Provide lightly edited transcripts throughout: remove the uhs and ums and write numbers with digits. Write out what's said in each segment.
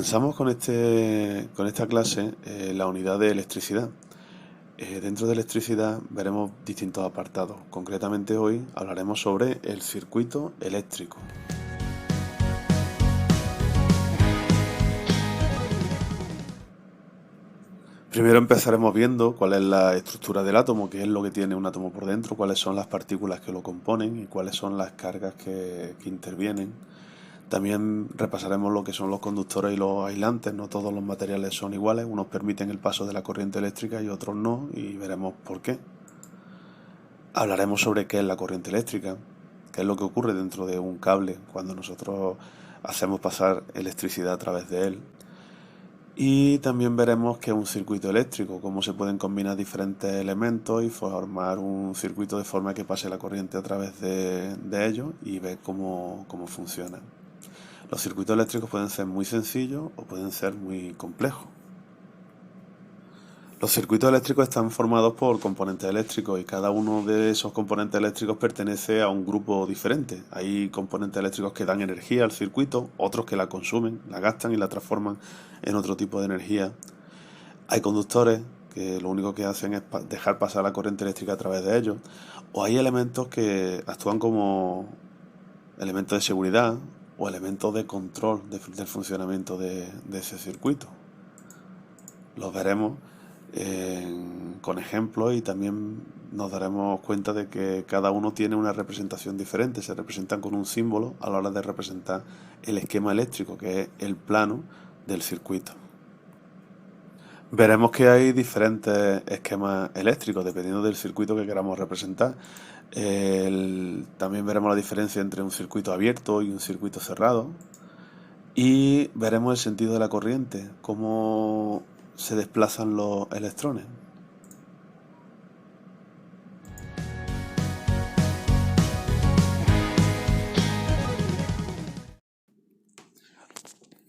Comenzamos con esta clase la unidad de electricidad. Dentro de electricidad veremos distintos apartados. Concretamente hoy hablaremos sobre el circuito eléctrico. Primero empezaremos viendo cuál es la estructura del átomo, qué es lo que tiene un átomo por dentro, cuáles son las partículas que lo componen y cuáles son las cargas que intervienen. También repasaremos lo que son los conductores y los aislantes. No todos los materiales son iguales, unos permiten el paso de la corriente eléctrica y otros no, y veremos por qué. Hablaremos sobre qué es la corriente eléctrica, qué es lo que ocurre dentro de un cable cuando nosotros hacemos pasar electricidad a través de él. Y también veremos qué es un circuito eléctrico, cómo se pueden combinar diferentes elementos y formar un circuito de forma que pase la corriente a través de ellos y ver cómo funcionan. Los circuitos eléctricos pueden ser muy sencillos o pueden ser muy complejos. Los circuitos eléctricos están formados por componentes eléctricos y cada uno de esos componentes eléctricos pertenece a un grupo diferente. Hay componentes eléctricos que dan energía al circuito, otros que la consumen, la gastan y la transforman en otro tipo de energía. Hay conductores que lo único que hacen es dejar pasar la corriente eléctrica a través de ellos. O hay elementos que actúan como elementos de seguridad o elementos de control del funcionamiento de ese circuito. Los veremos con ejemplos y también nos daremos cuenta de que cada uno tiene una representación diferente. Se representan con un símbolo a la hora de representar el esquema eléctrico, que es el plano del circuito. Veremos que hay diferentes esquemas eléctricos dependiendo del circuito que queramos representar. También veremos la diferencia entre un circuito abierto y un circuito cerrado. Y veremos el sentido de la corriente, cómo se desplazan los electrones.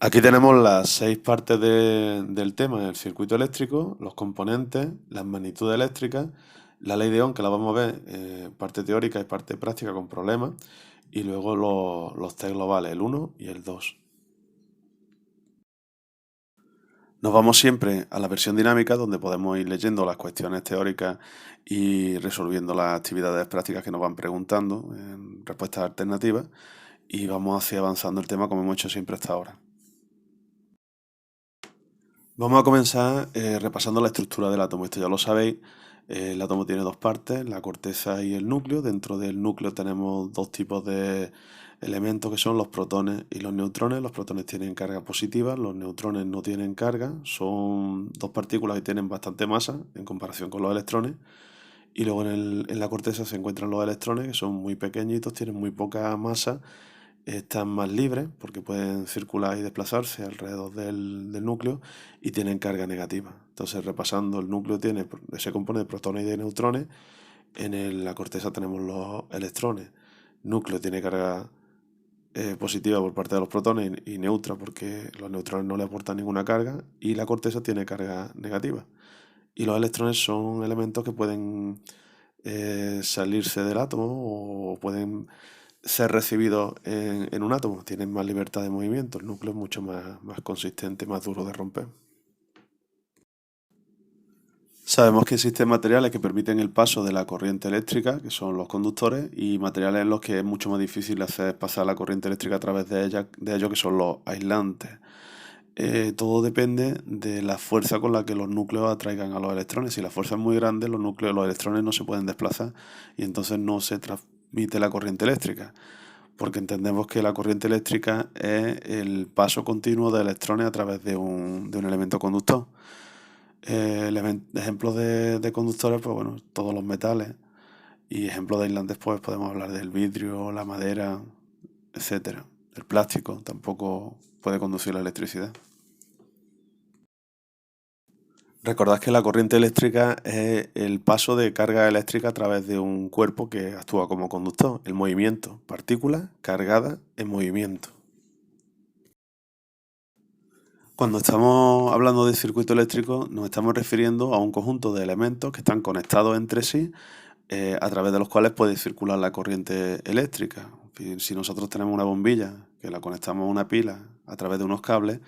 Aquí tenemos las 6 partes del tema, el circuito eléctrico, los componentes, las magnitudes eléctricas, la ley de Ohm, que la vamos a ver, parte teórica y parte práctica con problemas, y luego los test globales, el 1 y el 2. Nos vamos siempre a la versión dinámica, donde podemos ir leyendo las cuestiones teóricas y resolviendo las actividades prácticas que nos van preguntando en respuestas alternativas, y vamos así avanzando el tema como hemos hecho siempre hasta ahora. Vamos a comenzar repasando la estructura del átomo. Esto ya lo sabéis. El átomo tiene dos partes, la corteza y el núcleo. Dentro del núcleo tenemos dos tipos de elementos que son los protones y los neutrones. Los protones tienen carga positiva, los neutrones no tienen carga. Son dos partículas que tienen bastante masa en comparación con los electrones. Y luego en la corteza se encuentran los electrones, que son muy pequeñitos, tienen muy poca masa, están más libres porque pueden circular y desplazarse alrededor del núcleo y tienen carga negativa. Entonces, repasando, el núcleo se compone de protones y de neutrones. La corteza tenemos los electrones. Núcleo tiene carga positiva por parte de los protones y neutra porque los neutrones no le aportan ninguna carga, y la corteza tiene carga negativa. Y los electrones son elementos que pueden salirse del átomo o pueden ser recibidos en un átomo. Tienen más libertad de movimiento. El núcleo es mucho más consistente, más duro de romper. Sabemos que existen materiales que permiten el paso de la corriente eléctrica, que son los conductores, y materiales en los que es mucho más difícil hacer pasar la corriente eléctrica a través de ellos, que son los aislantes. Todo depende de la fuerza con la que los núcleos atraigan a los electrones. Si la fuerza es muy grande, los electrones no se pueden desplazar y entonces no se transmite la corriente eléctrica, porque entendemos que la corriente eléctrica es el paso continuo de electrones a través de un elemento conductor. Ejemplos de conductores, pues bueno, todos los metales, y ejemplos de aislantes, pues podemos hablar del vidrio, la madera, etcétera. El plástico tampoco puede conducir la electricidad. Recordad que la corriente eléctrica es el paso de carga eléctrica a través de un cuerpo que actúa como conductor, el movimiento, partículas cargadas en movimiento. Cuando estamos hablando de circuito eléctrico, nos estamos refiriendo a un conjunto de elementos que están conectados entre sí, a través de los cuales puede circular la corriente eléctrica. Si nosotros tenemos una bombilla que la conectamos a una pila a través de unos cables,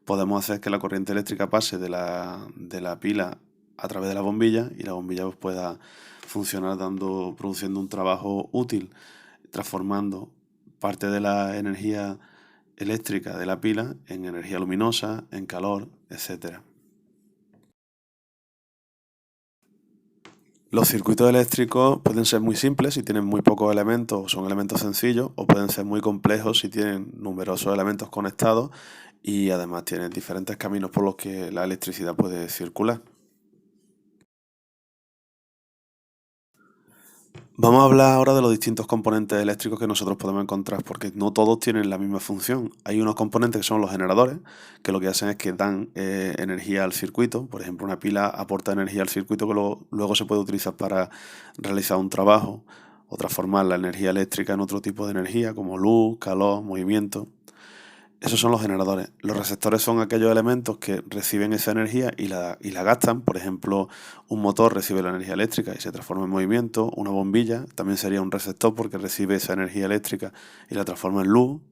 podemos hacer que la corriente eléctrica pase de la pila a través de la bombilla y la bombilla pues, pueda funcionar produciendo un trabajo útil, transformando parte de la energía eléctrica de la pila en energía luminosa, en calor, etcétera. Los circuitos eléctricos pueden ser muy simples si tienen muy pocos elementos o son elementos sencillos, o pueden ser muy complejos si tienen numerosos elementos conectados y además tienen diferentes caminos por los que la electricidad puede circular. Vamos a hablar ahora de los distintos componentes eléctricos que nosotros podemos encontrar, porque no todos tienen la misma función. Hay unos componentes que son los generadores, que lo que hacen es que dan energía al circuito. Por ejemplo, una pila aporta energía al circuito que luego se puede utilizar para realizar un trabajo o transformar la energía eléctrica en otro tipo de energía, como luz, calor, movimiento. Esos son los generadores. Los receptores son aquellos elementos que reciben esa energía y la gastan. Por ejemplo, un motor recibe la energía eléctrica y se transforma en movimiento. Una bombilla también sería un receptor porque recibe esa energía eléctrica y la transforma en luz.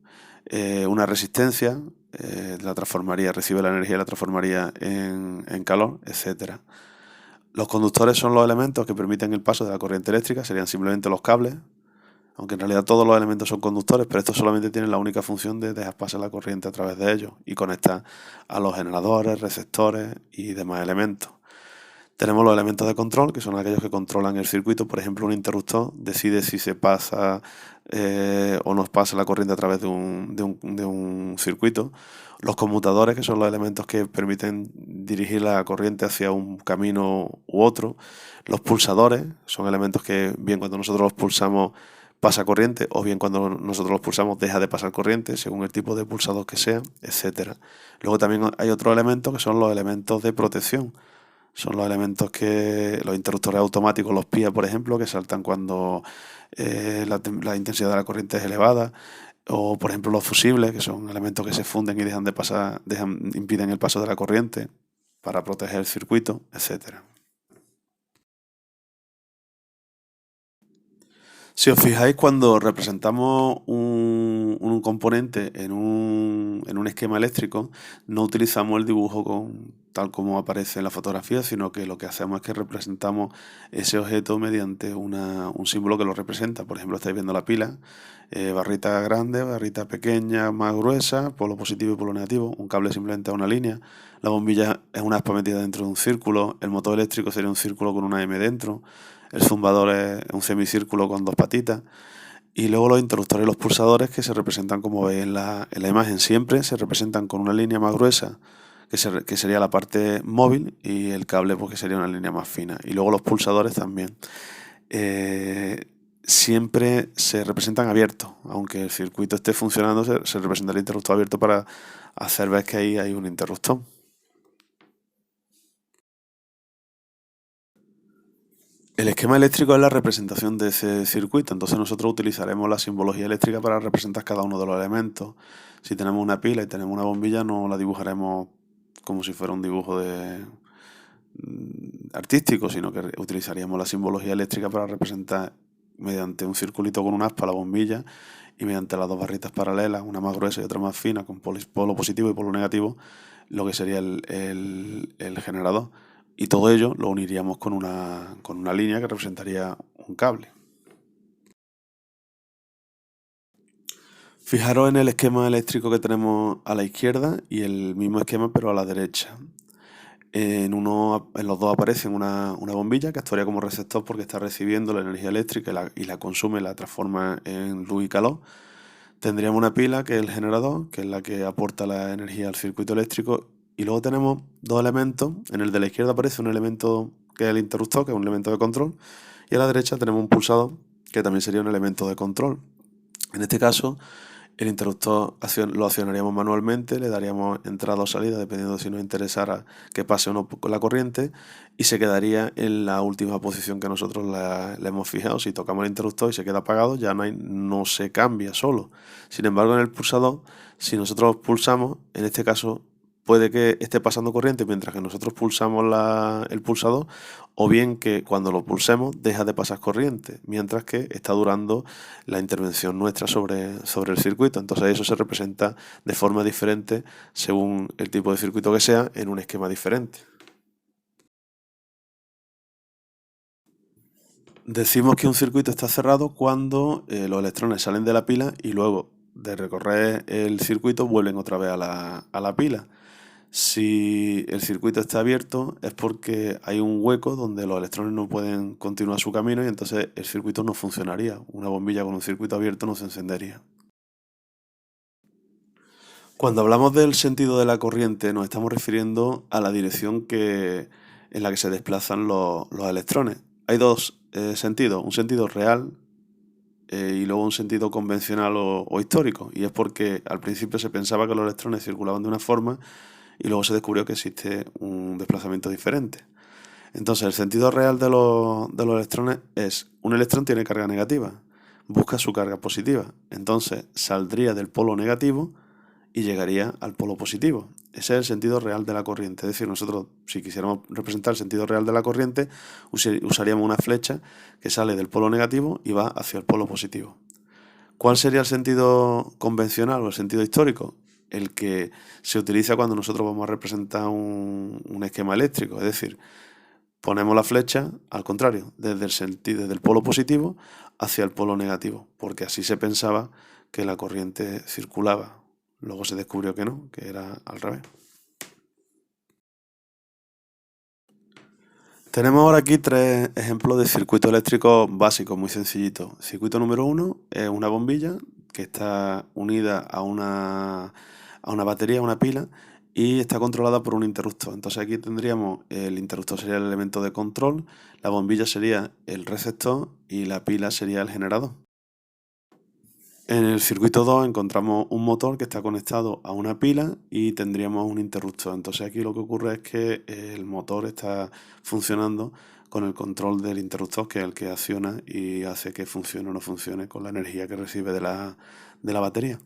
Una resistencia recibe la energía y la transformaría en calor, etcétera. Los conductores son los elementos que permiten el paso de la corriente eléctrica, serían simplemente los cables, aunque en realidad todos los elementos son conductores, pero estos solamente tienen la única función de dejar pasar la corriente a través de ellos y conectar a los generadores, receptores y demás elementos. Tenemos los elementos de control, que son aquellos que controlan el circuito. Por ejemplo, un interruptor decide si se pasa o no pasa la corriente a través de un circuito. Los conmutadores, que son los elementos que permiten dirigir la corriente hacia un camino u otro. Los pulsadores, son elementos que bien cuando nosotros los pulsamos pasa corriente, o bien cuando nosotros los pulsamos deja de pasar corriente, según el tipo de pulsador que sea, etcétera. Luego también hay otros elementos que son los elementos de protección. Son los elementos los interruptores automáticos, los PIA, por ejemplo, que saltan cuando la intensidad de la corriente es elevada. O, por ejemplo, los fusibles, que son elementos que se funden y impiden el paso de la corriente para proteger el circuito, etcétera. Si os fijáis, cuando representamos un componente en un esquema eléctrico, no utilizamos el dibujo tal como aparece en la fotografía, sino que lo que hacemos es que representamos ese objeto mediante un símbolo que lo representa. Por ejemplo, estáis viendo la pila, barrita grande, barrita pequeña, más gruesa, polo positivo y polo negativo. Un cable simplemente a una línea. La bombilla es una aspa metida dentro de un círculo. El motor eléctrico sería un círculo con una M dentro. El zumbador es un semicírculo con dos patitas. Y luego los interruptores y los pulsadores, que se representan, como veis en la imagen, siempre se representan con una línea más gruesa, que sería la parte móvil, y el cable, pues, que sería una línea más fina. Y luego los pulsadores también. Siempre se representan abiertos. Aunque el circuito esté funcionando, se representa el interruptor abierto para hacer ver que ahí hay un interruptor. El esquema eléctrico es la representación de ese circuito, entonces nosotros utilizaremos la simbología eléctrica para representar cada uno de los elementos. Si tenemos una pila y tenemos una bombilla, no la dibujaremos como si fuera un dibujo artístico, sino que utilizaríamos la simbología eléctrica para representar mediante un circulito con un aspa la bombilla, y mediante las dos barritas paralelas, una más gruesa y otra más fina, con polo positivo y polo negativo, lo que sería el generador. Y todo ello lo uniríamos con una línea que representaría un cable. Fijaros en el esquema eléctrico que tenemos a la izquierda y el mismo esquema pero a la derecha. En los dos aparece una bombilla que actuaría como receptor porque está recibiendo la energía eléctrica y la consume, la transforma en luz y calor. Tendríamos una pila, que es el generador, que es la que aporta la energía al circuito eléctrico. Y luego tenemos dos elementos. En el de la izquierda aparece un elemento que es el interruptor, que es un elemento de control. Y a la derecha tenemos un pulsador, que también sería un elemento de control. En este caso, el interruptor lo accionaríamos manualmente, le daríamos entrada o salida, dependiendo de si nos interesara que pase o no la corriente, y se quedaría en la última posición que nosotros le hemos fijado. Si tocamos el interruptor y se queda apagado, ya no se cambia solo. Sin embargo, en el pulsador, si nosotros pulsamos, en este caso puede que esté pasando corriente mientras que nosotros pulsamos el pulsador, o bien que cuando lo pulsemos deja de pasar corriente, mientras que está durando la intervención nuestra sobre el circuito. Entonces eso se representa de forma diferente según el tipo de circuito que sea en un esquema diferente. Decimos que un circuito está cerrado cuando los electrones salen de la pila y luego de recorrer el circuito vuelven otra vez a la pila. Si el circuito está abierto es porque hay un hueco donde los electrones no pueden continuar su camino y entonces el circuito no funcionaría. Una bombilla con un circuito abierto no se encendería. Cuando hablamos del sentido de la corriente nos estamos refiriendo a la dirección en la que se desplazan los electrones. Hay dos sentidos, un sentido real y luego un sentido convencional o histórico. Y es porque al principio se pensaba que los electrones circulaban de una forma y luego se descubrió que existe un desplazamiento diferente. Entonces, el sentido real de los electrones es: un electrón tiene carga negativa, busca su carga positiva, entonces saldría del polo negativo y llegaría al polo positivo. Ese es el sentido real de la corriente. Es decir, nosotros, si quisiéramos representar el sentido real de la corriente, usaríamos una flecha que sale del polo negativo y va hacia el polo positivo. ¿Cuál sería el sentido convencional o el sentido histórico? El que se utiliza cuando nosotros vamos a representar un esquema eléctrico. Es decir, ponemos la flecha al contrario, desde el polo positivo hacia el polo negativo, porque así se pensaba que la corriente circulaba. Luego se descubrió que no, que era al revés. Tenemos ahora aquí tres ejemplos de circuito eléctrico básicos, muy sencillitos. Circuito número uno es una bombilla que está unida a una batería, a una pila, y está controlada por un interruptor. Entonces aquí tendríamos el interruptor sería el elemento de control, la bombilla sería el receptor y la pila sería el generador. En el circuito 2 encontramos un motor que está conectado a una pila y tendríamos un interruptor. Entonces aquí lo que ocurre es que el motor está funcionando con el control del interruptor, que es el que acciona y hace que funcione o no funcione con la energía que recibe de la batería.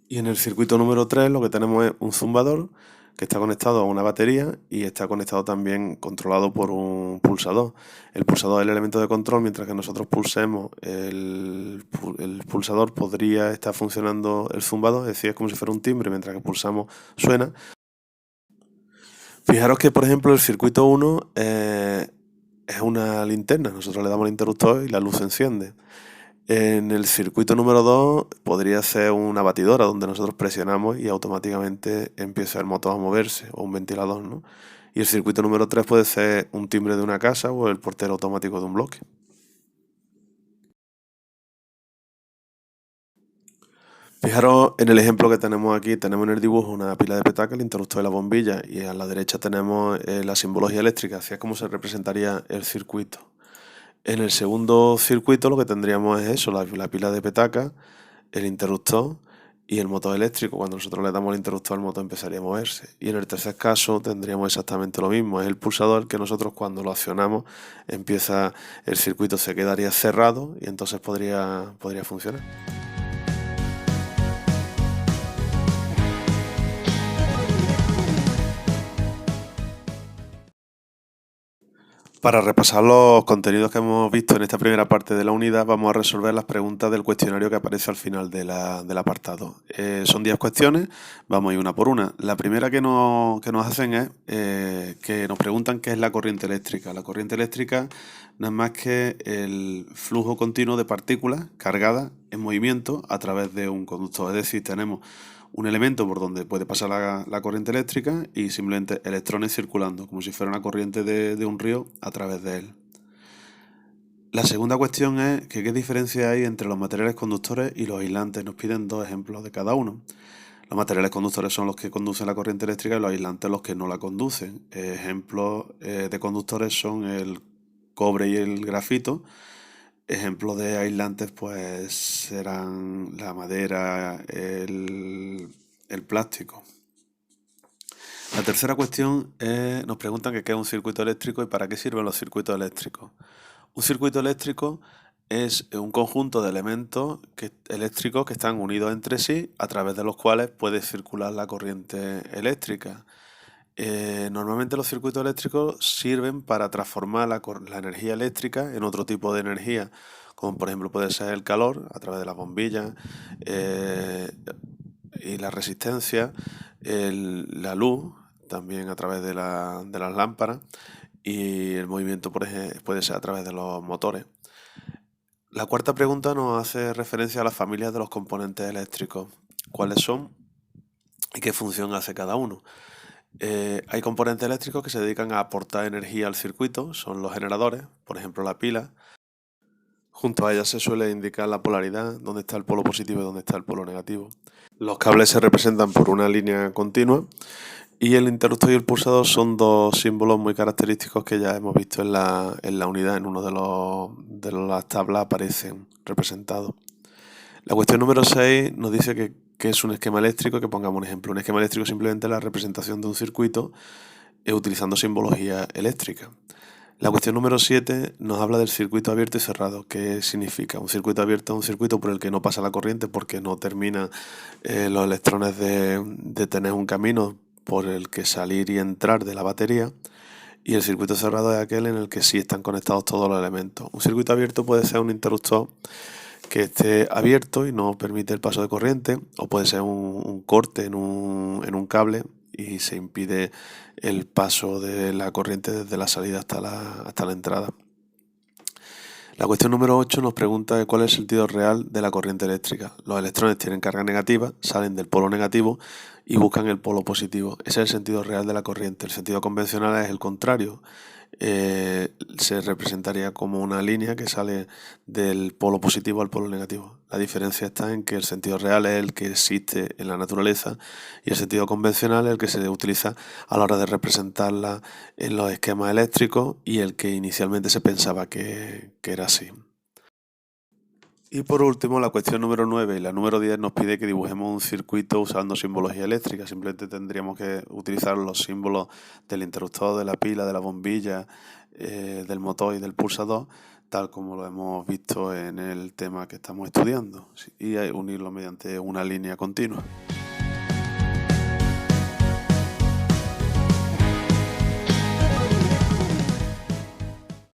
Y en el circuito número 3 lo que tenemos es un zumbador que está conectado a una batería y está conectado también, controlado por un pulsador. El pulsador es el elemento de control, mientras que nosotros pulsemos el pulsador podría estar funcionando el zumbador, es decir, es como si fuera un timbre, mientras que pulsamos suena. Fijaros que, por ejemplo, el circuito 1 es una linterna, nosotros le damos al interruptor y la luz se enciende. En el circuito número 2 podría ser una batidora donde nosotros presionamos y automáticamente empieza el motor a moverse, o un ventilador, ¿no? Y el circuito número 3 puede ser un timbre de una casa o el portero automático de un bloque. Fijaros en el ejemplo que tenemos aquí, tenemos en el dibujo una pila de petaca, el interruptor de la bombilla, y a la derecha tenemos la simbología eléctrica, así es como se representaría el circuito. En el segundo circuito lo que tendríamos es eso, la pila de petaca, el interruptor y el motor eléctrico. Cuando nosotros le damos el interruptor, el motor empezaría a moverse. Y en el tercer caso tendríamos exactamente lo mismo. Es el pulsador que nosotros cuando lo accionamos el circuito se quedaría cerrado y entonces podría funcionar. Para repasar los contenidos que hemos visto en esta primera parte de la unidad, vamos a resolver las preguntas del cuestionario que aparece al final del apartado. Son 10 cuestiones, vamos a ir una por una. La primera que nos hacen es que nos preguntan qué es la corriente eléctrica. La corriente eléctrica no es más que el flujo continuo de partículas cargadas en movimiento a través de un conductor. Es decir, tenemos un elemento por donde puede pasar la corriente eléctrica y simplemente electrones circulando, como si fuera una corriente de un río a través de él. La segunda cuestión es que qué diferencia hay entre los materiales conductores y los aislantes. Nos piden dos ejemplos de cada uno. Los materiales conductores son los que conducen la corriente eléctrica y los aislantes los que no la conducen. Ejemplos de conductores son el cobre y el grafito. Ejemplos de aislantes pues serán la madera, el plástico. La tercera cuestión nos preguntan que qué es un circuito eléctrico y para qué sirven los circuitos eléctricos. Un circuito eléctrico es un conjunto de elementos eléctricos que están unidos entre sí, a través de los cuales puede circular la corriente eléctrica. Normalmente los circuitos eléctricos sirven para transformar la energía eléctrica en otro tipo de energía, como por ejemplo puede ser el calor a través de las bombillas, y la resistencia, la luz también a través de las lámparas, y el movimiento puede ser a través de los motores. La cuarta pregunta nos hace referencia a las familias de los componentes eléctricos. ¿Cuáles son y qué función hace cada uno? Hay componentes eléctricos que se dedican a aportar energía al circuito, son los generadores, por ejemplo la pila. Junto a ellas se suele indicar la polaridad, dónde está el polo positivo y dónde está el polo negativo. Los cables se representan por una línea continua y el interruptor y el pulsador son dos símbolos muy característicos que ya hemos visto en la unidad. En uno de las tablas aparecen representados. La cuestión número 6 nos dice que es un esquema eléctrico, que pongamos un ejemplo. Un esquema eléctrico simplemente es la representación de un circuito utilizando simbología eléctrica. La cuestión número 7 nos habla del circuito abierto y cerrado. ¿Qué significa? Un circuito abierto es un circuito por el que no pasa la corriente porque no termina los electrones de tener un camino por el que salir y entrar de la batería. Y el circuito cerrado es aquel en el que sí están conectados todos los elementos. Un circuito abierto puede ser un interruptor que esté abierto y no permite el paso de corriente, o puede ser un corte en un cable y se impide el paso de la corriente desde la salida hasta la entrada. La cuestión número 8 nos pregunta cuál es el sentido real de la corriente eléctrica. Los electrones tienen carga negativa, salen del polo negativo y buscan el polo positivo. Ese es el sentido real de la corriente. El sentido convencional es el contrario. Se representaría como una línea que sale del polo positivo al polo negativo. La diferencia está en que el sentido real es el que existe en la naturaleza y el sentido convencional es el que se utiliza a la hora de representarla en los esquemas eléctricos y el que inicialmente se pensaba que era así. Y por último, la cuestión número 9 y la número 10 nos pide que dibujemos un circuito usando simbología eléctrica. Simplemente tendríamos que utilizar los símbolos del interruptor, de la pila, de la bombilla, del motor y del pulsador, tal como lo hemos visto en el tema que estamos estudiando, y unirlo mediante una línea continua.